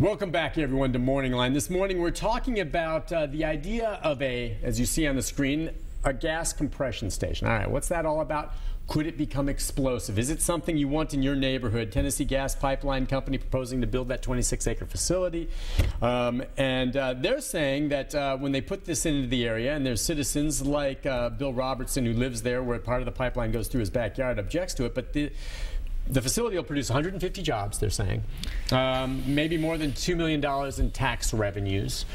Welcome back, everyone, to Morning Line. This morning, we're talking about the idea of as you see on the screen, a gas compression station. All right, what's that all about? Could it become explosive? Is it something you want in your neighborhood? Tennessee Gas Pipeline Company proposing to build that 26-acre facility. They're saying that when they put this into the area, and there's citizens like Bill Robertson, who lives there where part of the pipeline goes through his backyard, objects to it, but the facility will produce 150 jobs, they're saying. Maybe more than $2 million in tax revenues.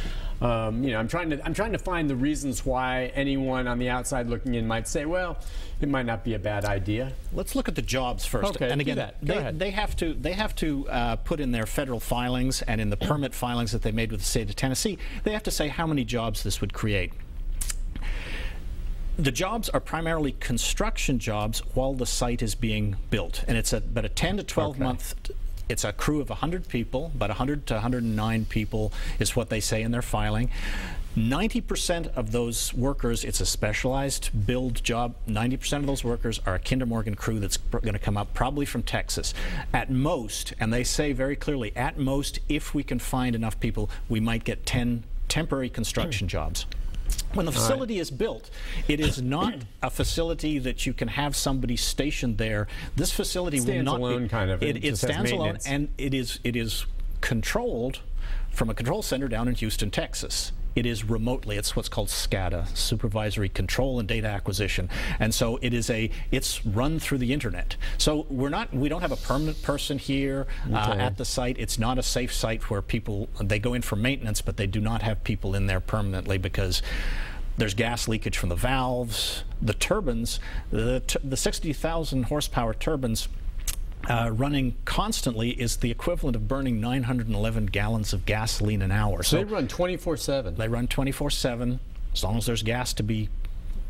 I'm trying to find the reasons why anyone on the outside looking in might say, well, it might not be a bad idea. Let's look at the jobs first. Okay, and again, they have to put in their federal filings and in the permit filings that they made with the state of Tennessee, they have to say how many jobs this would create. The jobs are primarily construction jobs while the site is being built, and it's about a 10 to 12 month. It's a crew of 100 people, about 100 to 109 people is what they say in their filing. 90% of those workers, it's a specialized build job. 90% of those workers are a Kinder Morgan crew that's going to come up probably from Texas. At most, and they say very clearly, at most, if we can find enough people, we might get 10 temporary construction jobs. When the facility is built, it is not a facility that you can have somebody stationed there. This facility will not alone, kind of. It stands alone, and it is controlled from a control center down in Houston, Texas. It is remotely. It's what's called SCADA, Supervisory Control and Data Acquisition, and so it's run through the internet. So we don't have a permanent person here at the site. It's not a safe site where they go in for maintenance, but they do not have people in there permanently because there's gas leakage from the valves, the turbines, the 60,000 horsepower turbines. Running constantly is the equivalent of burning 911 gallons of gasoline an hour. So they run 24/7. They run 24/7, as long as there's gas to be.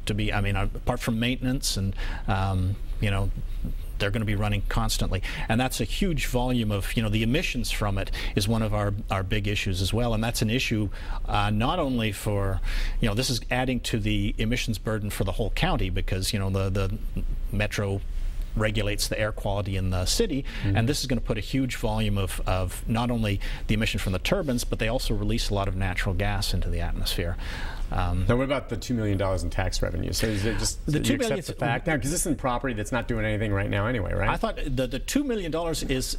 I mean, apart from maintenance, and they're going to be running constantly, and that's a huge volume of. The emissions from it is one of our big issues as well, and that's an issue not only for. This is adding to the emissions burden for the whole county because the metro regulates the air quality in the city, and this is going to put a huge volume of not only the emission from the turbines, but they also release a lot of natural gas into the atmosphere. Now, what about the $2 million in tax revenue? So is it just the $2 million? The fact now, because this is in property that's not doing anything right now anyway, right? I thought the $2 million is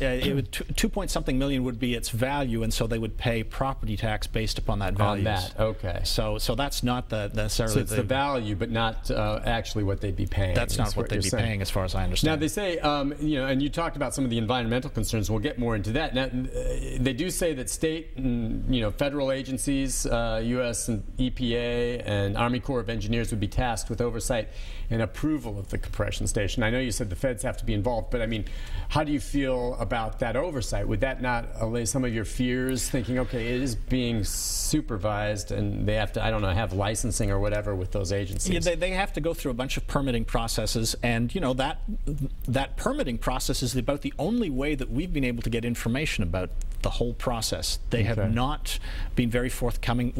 two point something million would be its value, and so they would pay property tax based upon that value. On that, okay. So that's not necessarily. So it's the value, but not actually what they'd be paying. That's not what they'd be paying, as far as I understand. Now they say, and you talked about some of the environmental concerns. We'll get more into that. Now, they do say that state and federal agencies, U.S. and EPA and Army Corps of Engineers would be tasked with oversight and approval of the compression station. I know you said the feds have to be involved, but I mean, how do you feel about that oversight? Would that not allay some of your fears, thinking, okay, it is being supervised and they have to, I don't know, have licensing or whatever with those agencies? Yeah, they have to go through a bunch of permitting processes, and that permitting process is about the only way that we've been able to get information about the whole process. They have not been very forthcoming.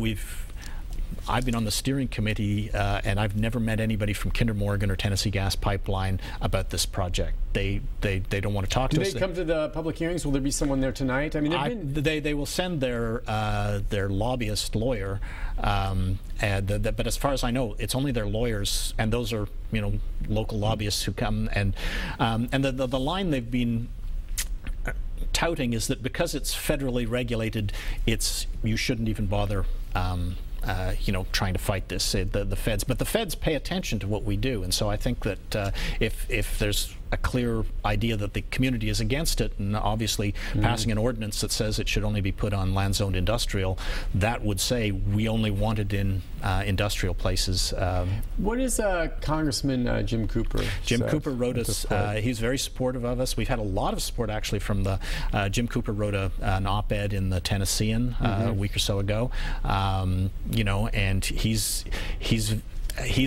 I've been on the steering committee, and I've never met anybody from Kinder Morgan or Tennessee Gas Pipeline about this project. They don't want to talk to us. Do they come to the public hearings? Will there be someone there tonight? I mean, they will send their lobbyist lawyer, but as far as I know, it's only their lawyers, and those are local lobbyists who come. And the line they've been touting is that because it's federally regulated, you shouldn't even bother. Trying to fight this, the feds. But the feds pay attention to what we do, and so I think that if there's a clear idea that the community is against it, and obviously passing an ordinance that says it should only be put on land-zoned industrial, that would say we only want it in industrial places. What is Congressman Jim Cooper? Jim Cooper wrote us. He's very supportive of us. We've had a lot of support actually from the. Jim Cooper wrote an op-ed in the Tennessean a week or so ago. And he's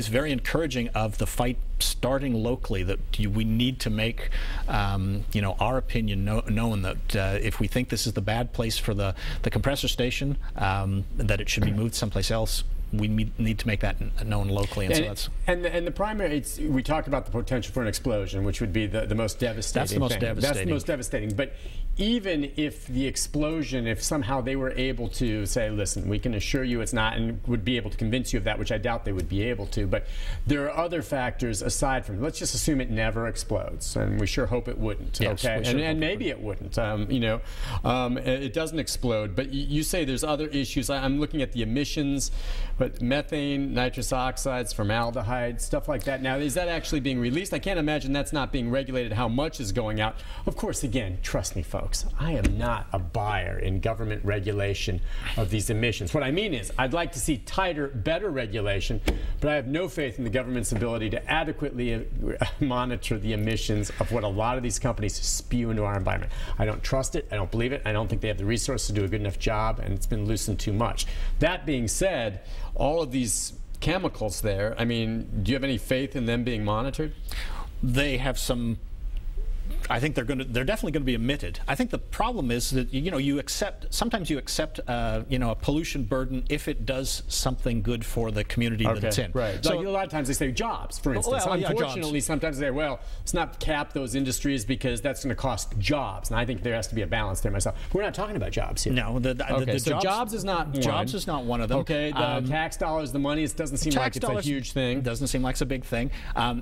very encouraging of the fight starting locally, that we need to make our opinion known, that if we think this is the bad place for the compressor station, that it should be moved someplace else. we need to make that known locally. And so that's the primary. We talked about the potential for an explosion, which would be the most devastating. That's the most devastating. That's the most devastating. But even if the explosion, if somehow they were able to say, listen, we can assure you it's not, and would be able to convince you of that, which I doubt they would be able to, but there are other factors aside from, let's just assume it never explodes, and we sure hope it wouldn't. Yes, okay, sure and maybe it wouldn't. It doesn't explode, but you say there's other issues. I'm looking at the emissions, but methane, nitrous oxides, formaldehyde, stuff like that. Now, is that actually being released? I can't imagine that's not being regulated, how much is going out. Of course, again, trust me, folks, I am not a buyer in government regulation of these emissions. What I mean is, I'd like to see tighter, better regulation, but I have no faith in the government's ability to adequately monitor the emissions of what a lot of these companies spew into our environment. I don't trust it, I don't believe it, I don't think they have the resources to do a good enough job, and it's been loosened too much. That being said, all of these chemicals there, I mean, do you have any faith in them being monitored? They have some. I think they're definitely going to be emitted. I think the problem is that sometimes you accept a pollution burden if it does something good for the community that it's in. Right. So, like a lot of times they say jobs, for instance. Well, unfortunately, jobs. Sometimes they say, well, let's not cap those industries because that's going to cost jobs. And I think there has to be a balance there myself. We're not talking about jobs here. No, so jobs is not one. Jobs is not one of them. Okay. The tax dollars, the money, it doesn't seem like it's a huge thing. Doesn't seem like it's a big thing.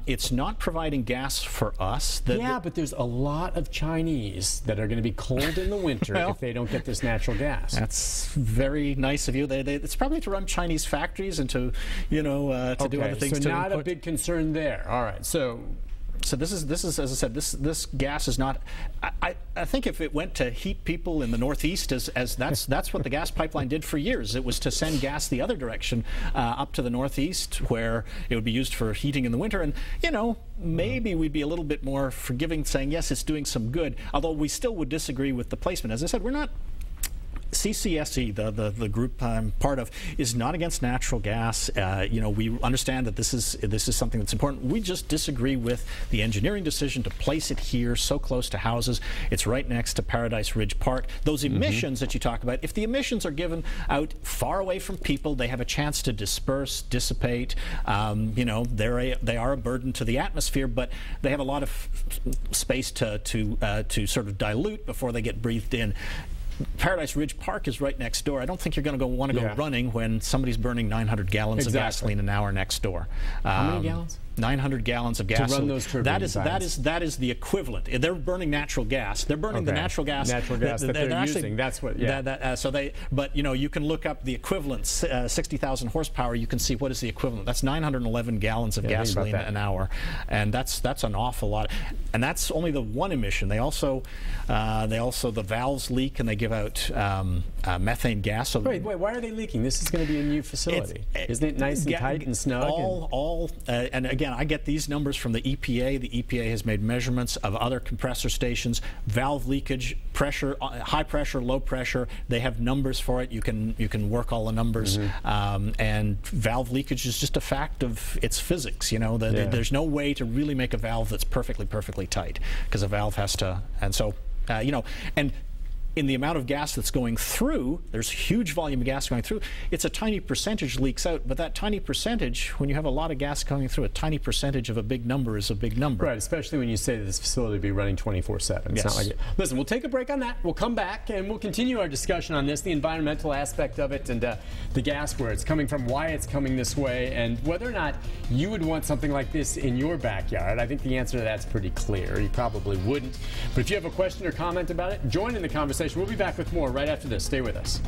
It's not providing gas for us. But there's a lot of Chinese that are going to be cold in the winter if they don't get this natural gas. That's very nice of you. It's probably to run Chinese factories and to do other things. So not a big concern there. All right. So this is as I said, this gas is not. I think if it went to heat people in the Northeast, as that's what the gas pipeline did for years. It was to send gas the other direction up to the Northeast, where it would be used for heating in the winter. And maybe we'd be a little bit more forgiving, saying yes, it's doing some good. Although we still would disagree with the placement. As I said, we're not. CCSE, the group I'm part of, is not against natural gas. We understand that this is something that's important. We just disagree with the engineering decision to place it here so close to houses. It's right next to Paradise Ridge Park. Those emissions that you talk about, if the emissions are given out far away from people, they have a chance to disperse, dissipate. They are a burden to the atmosphere, but they have a lot of space to sort of dilute before they get breathed in. Paradise Ridge Park is right next door. I don't think you're going to want to go running when somebody's burning 900 gallons of gasoline an hour next door. How many gallons? 900 gallons of gasoline. To run those turbines. That is the equivalent. They're burning natural gas. They're burning the natural gas. Natural gas that they're using. That's what. Yeah. But you can look up the equivalent. 60,000 horsepower. You can see what is the equivalent. That's 911 gallons of gasoline an hour, and that's an awful lot. And that's only the one emission. They also the valves leak and they give out methane gas. So wait, why are they leaking? This is going to be a new facility. Isn't it nice and tight and snug? And again, I get these numbers from the EPA. The EPA has made measurements of other compressor stations, valve leakage, pressure, high pressure, low pressure. They have numbers for it. You can work all the numbers. And valve leakage is just a fact of its physics. There's no way to really make a valve that's perfectly tight, because a valve has to. And so and in the amount of gas that's going through, there's huge volume of gas going through. It's a tiny percentage leaks out, but that tiny percentage, when you have a lot of gas coming through, a tiny percentage of a big number is a big number. Right, especially when you say that this facility will be running 24/7. It's not like it. Listen, we'll take a break on that. We'll come back and we'll continue our discussion on this, the environmental aspect of it, and the gas, where it's coming from, why it's coming this way, and whether or not you would want something like this in your backyard. I think the answer to that's pretty clear. You probably wouldn't. But if you have a question or comment about it, join in the conversation. We'll be back with more right after this. Stay with us.